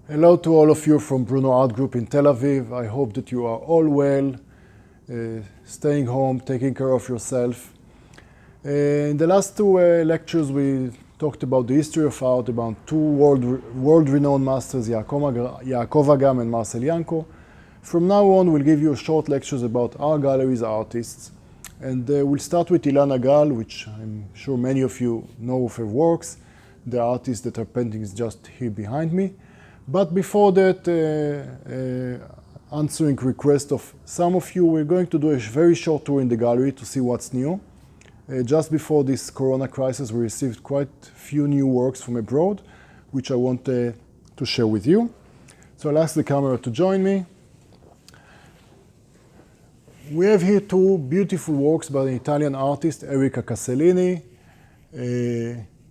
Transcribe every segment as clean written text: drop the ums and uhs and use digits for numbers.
Hello to all of you from Bruno Art Group in Tel Aviv. I hope that you are all well, staying home, taking care of yourself. In the last two lectures we talked about the history of art, about two world-renowned masters, Yaakov Agam and Marcel Janko. From now on we'll give you short lectures about our gallery's artists. And we'll start with Ilana Gal, which I'm sure many of you know of her works. The artist that her painting is just here behind me. But before that, answering requests of some of you, we're going to do a very short tour in the gallery to see what's new. Just before this corona crisis, we received quite a few new works from abroad, which I want to share with you. So I'll ask the camera to join me. We have here two beautiful works by the Italian artist Erika Castellini,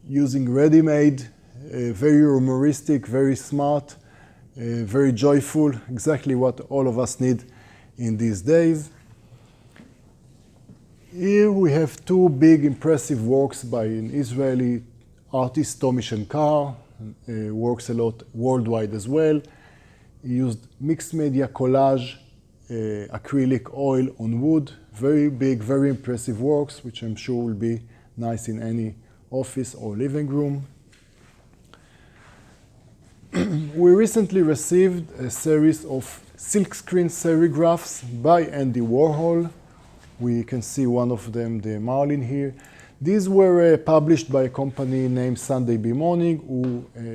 using ready-made, very humoristic, very smart, very joyful, exactly what all of us need in these days. Here we have two big, impressive works by an Israeli artist, Tommy Shenkar, works a lot worldwide as well. He used mixed media collage, acrylic oil on wood, very big, very impressive works, which I'm sure will be nice in any office or living room. We recently received a series of silkscreen serigraphs by Andy Warhol. We can see one of them, the Marilyn here. These were published by a company named Sunday Be Morning,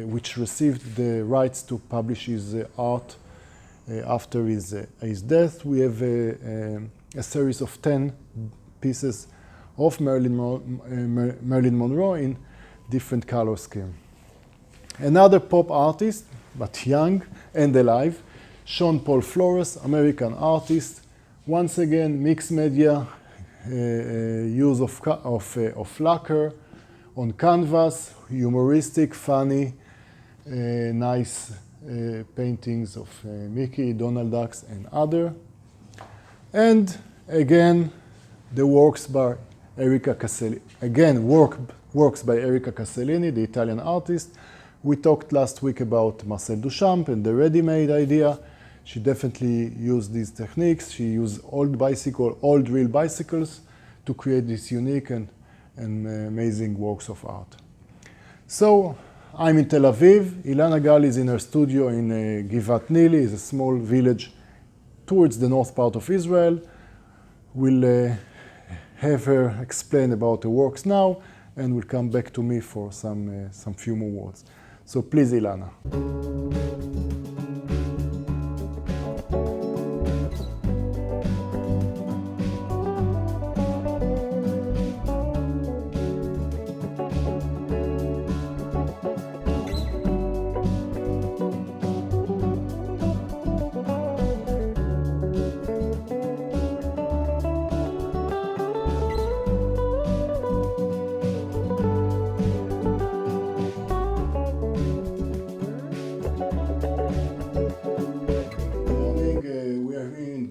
which received the rights to publish his art after his death. We have a series of 10 pieces of Marilyn Monroe in different color scheme. Another pop artist, but young and alive, Sean Paul Flores, American artist. Once again, mixed media, use of lacquer on canvas, humoristic, funny, nice paintings of Mickey, Donald Ducks, and other. And again, the works by Erika Castellini. Again, works by Erika Castellini, the Italian artist. We talked last week about Marcel Duchamp and the ready-made idea. She definitely used these techniques. She used old real bicycles to create these unique and amazing works of art. So I'm in Tel Aviv. Ilana Gal is in her studio in Givat Nili, is a small village towards the north part of Israel. We'll have her explain about the works now, and we'll come back to me for some few more words. So please, Ilana.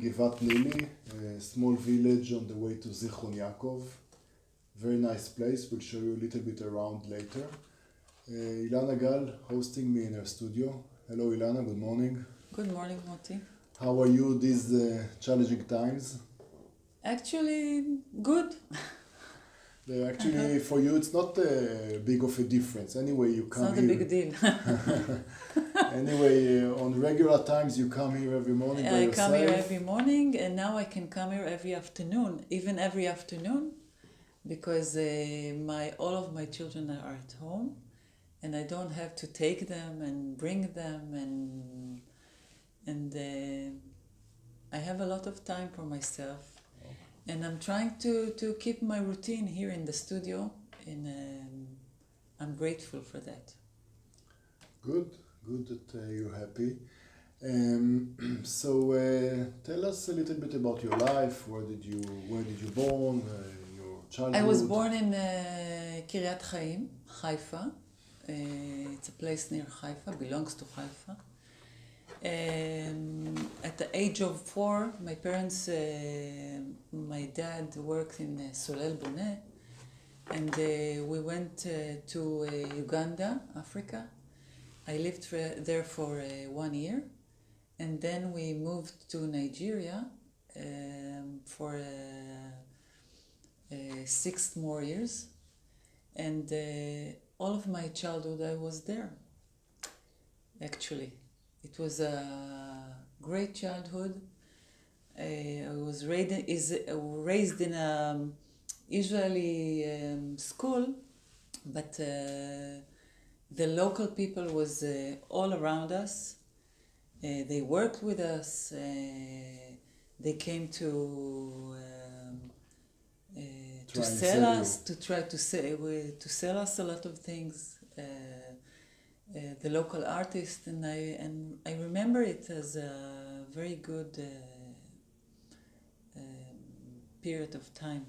Givat Nili, a small village on the way to Zichron Yaakov. Very nice place. We'll show you a little bit around later. Ilana Gal hosting me in her studio. Hello Ilana, good morning. Good morning, Moti. How are you these challenging times? Actually, good. Actually, for you, it's not big of a difference. Anyway, you come here. It's not a big deal. Anyway, on regular times, you come here every morning by yourself. I come here every morning, and now I can come here every afternoon, even every afternoon, because all of my children are at home, and I don't have to take them and bring them, and I have a lot of time for myself. And I'm trying to keep my routine here in the studio, and I'm grateful for that. Good that you're happy. So tell us a little bit about your life. Where did you born? Your childhood. I was born in Kiryat Chaim, Haifa. It's a place near Haifa, belongs to Haifa. At the age of 4, my parents, my dad worked in Solel Boneh, and we went to Uganda, Africa, I lived there for 1 year, and then we moved to Nigeria for 6 more years, and all of my childhood I was there. Actually, it was a great childhood. I was raised in a usually school, but the local people was all around us. They worked with us. They came to sell us, to try to sell us a lot of things. The local artist, and I remember it as a very good period of time.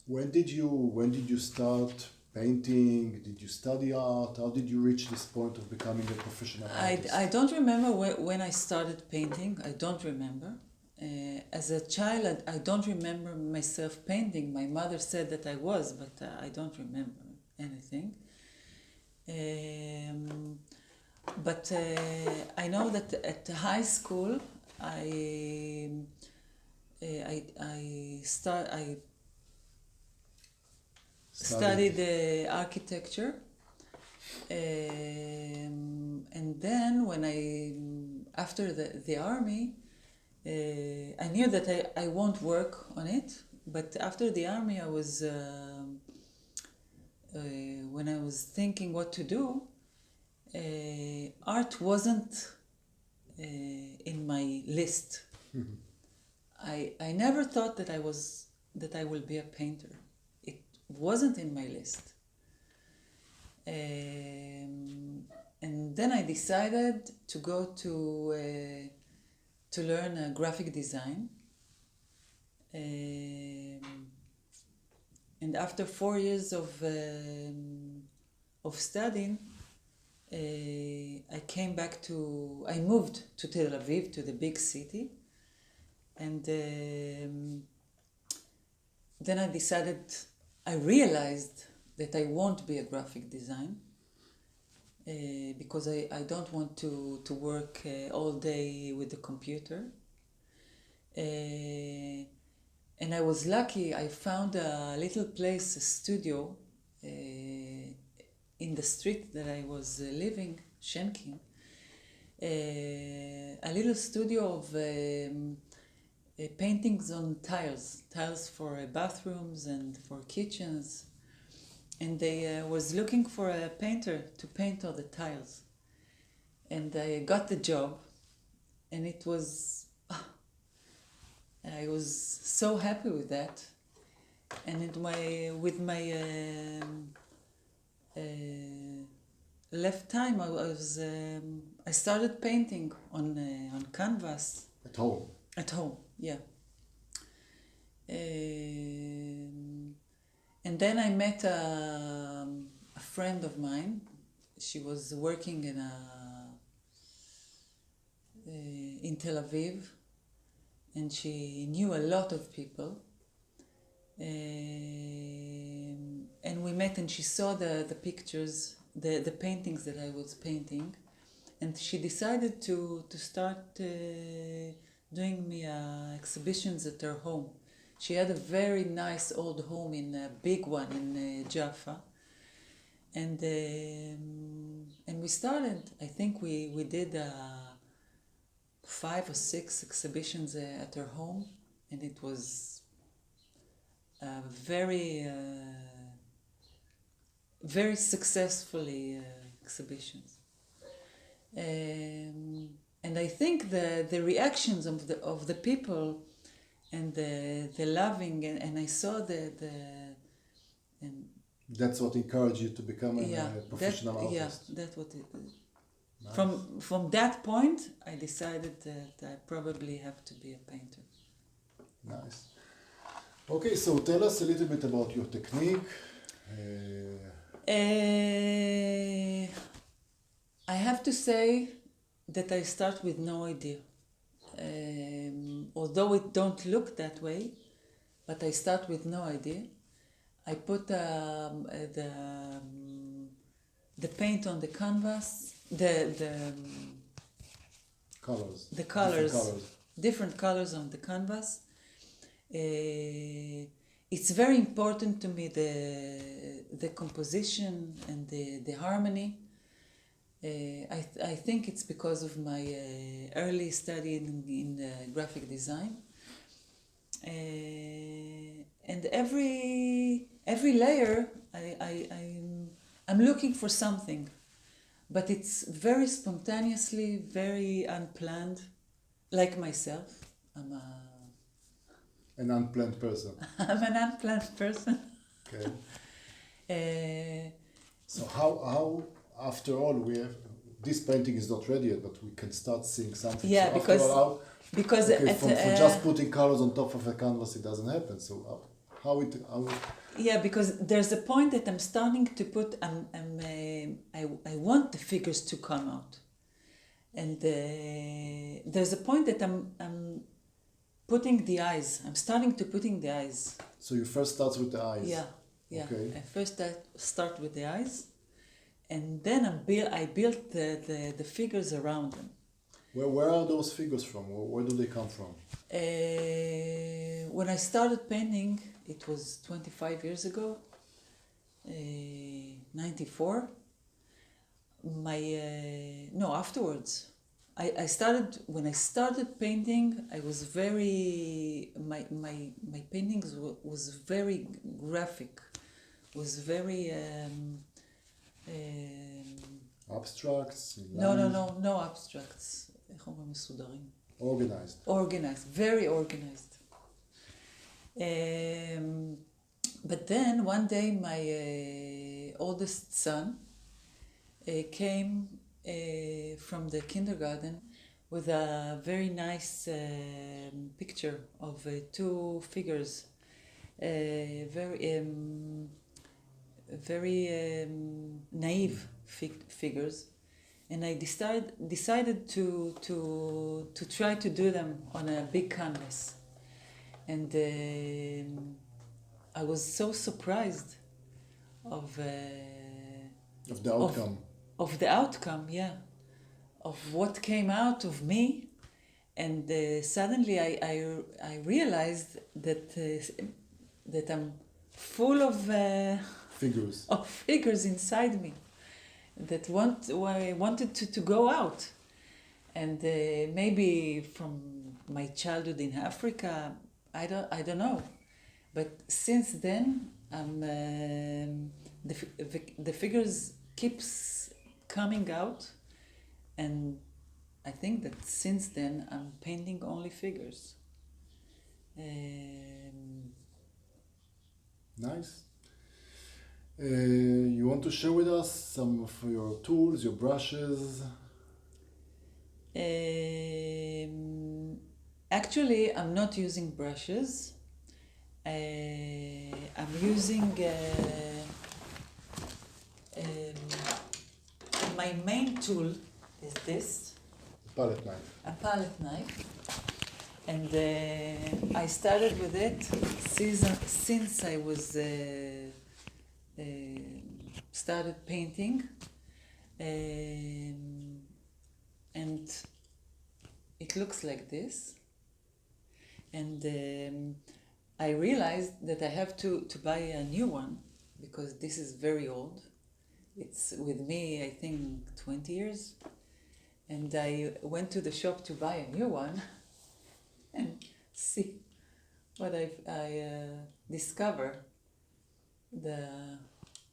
When did you start painting? Did you study art? How did you reach this point of becoming a professional artist? I don't remember when I started painting. I don't remember. As a child, I don't remember myself painting. My mother said that I was, but I don't remember anything. But I know that at high school, I studied architecture, and then when after the army, I knew that I won't work on it. But after the army, I was when I was thinking what to do, art wasn't in my list. I never thought that I will be a painter. It wasn't in my list. And then I decided to go to learn graphic design. And after 4 years of studying, I moved to Tel Aviv, to the big city, and then I realized that I won't be a graphic designer, because I don't want to work all day with the computer. And I was lucky, I found a little place, a studio, in the street that I was living, Shenkin, a little studio of paintings on tiles for bathrooms and for kitchens. And they was looking for a painter to paint all the tiles. And I got the job, and it was, I was so happy with that. And with my left time, I started painting on canvas. At home? At home, yeah. And then I met a friend of mine. She was working in Tel Aviv, and she knew a lot of people. And we met, and she saw the pictures, the paintings that I was painting, and she decided to start doing me exhibitions at her home. She had a very nice old home, in a big one in Jaffa, and we started. I think we did 5 or 6 exhibitions at her home, and it was very very successfully exhibitions. And I think the reactions of the people, and the loving, and I saw and that's what encouraged you to become a professional artist. Yeah, that's what it is. Nice. From that point, I decided that I probably have to be a painter. Nice. Okay, so tell us a little bit about your technique. I have to say that I start with no idea. Although it don't look that way, but I start with no idea. I put the paint on the canvas, the Colors. the colors, Different colors. different colors on the canvas. It's very important to me, the composition and the harmony. I think it's because of my early study in graphic design. And every layer, I'm looking for something, but it's very spontaneously, very unplanned, like myself. An unplanned person. I'm an unplanned person. Okay. So how after all we have this painting is not ready yet, but we can start seeing something. Yeah, so because after all, because okay, at, for just putting colors on top of a canvas, it doesn't happen. So how it yeah, because there's a point that I'm starting to put. I want the figures to come out, and there's a point that I'm putting the eyes. I'm starting to putting the eyes. So you first start with the eyes. Yeah. Okay. I first start with the eyes, and then I built the figures around them. Where are those figures from? Where do they come from? When I started painting, it was 25 years ago, 94. Afterwards. When I started painting, I was very, my paintings was very graphic, was very, Abstracts? no abstracts. איך אומרים מסודרים? Organized. Very organized. But then one day my oldest son came from the kindergarten with a very nice picture of two figures, very naive figures. And I decided to try to do them on a big canvas, and I was so surprised of the outcome. Of the outcome, yeah, of what came out of me, and suddenly I realized that I'm full of figures inside me that I wanted to go out, and maybe from my childhood in Africa, I don't know, but since then the figures keeps coming out, and I think that since then I'm painting only figures. Nice. You want to share with us some of your tools, your brushes? Actually, I'm not using brushes. I'm using my main tool is this. Palette knife. A palette knife. And I started with it since I was started painting, and it looks like this, and I realized that I have to buy a new one because this is very old. It's with me, I think, 20 years, and I went to the shop to buy a new one and see what I discover.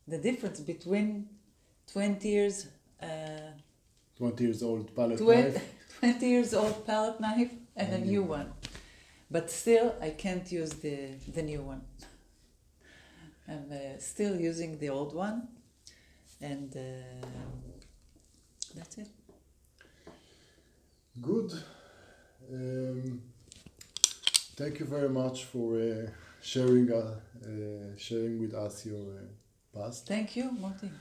The difference between 20 years 20 years old palette knife. 20 years old palette knife and a new one. But still, I can't use the new one. I'm still using the old one, and that's it. Good. Thank you very much for sharing with us your past. Thank you, Martin.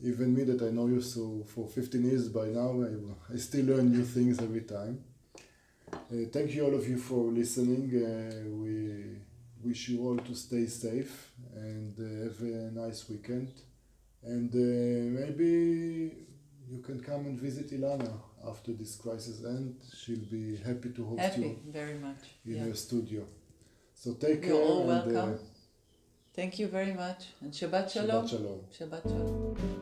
Even me that I know you so for 15 years by now, I still learn new things every time. Thank you all of you for listening. We wish you all to stay safe and have a nice weekend. And maybe you can come and visit Ilana after this crisis ends. She'll be happy to host you very much. in her studio. So take care. You're all and, welcome. Thank you very much. And Shabbat Shalom. Shabbat Shalom. Shabbat Shalom.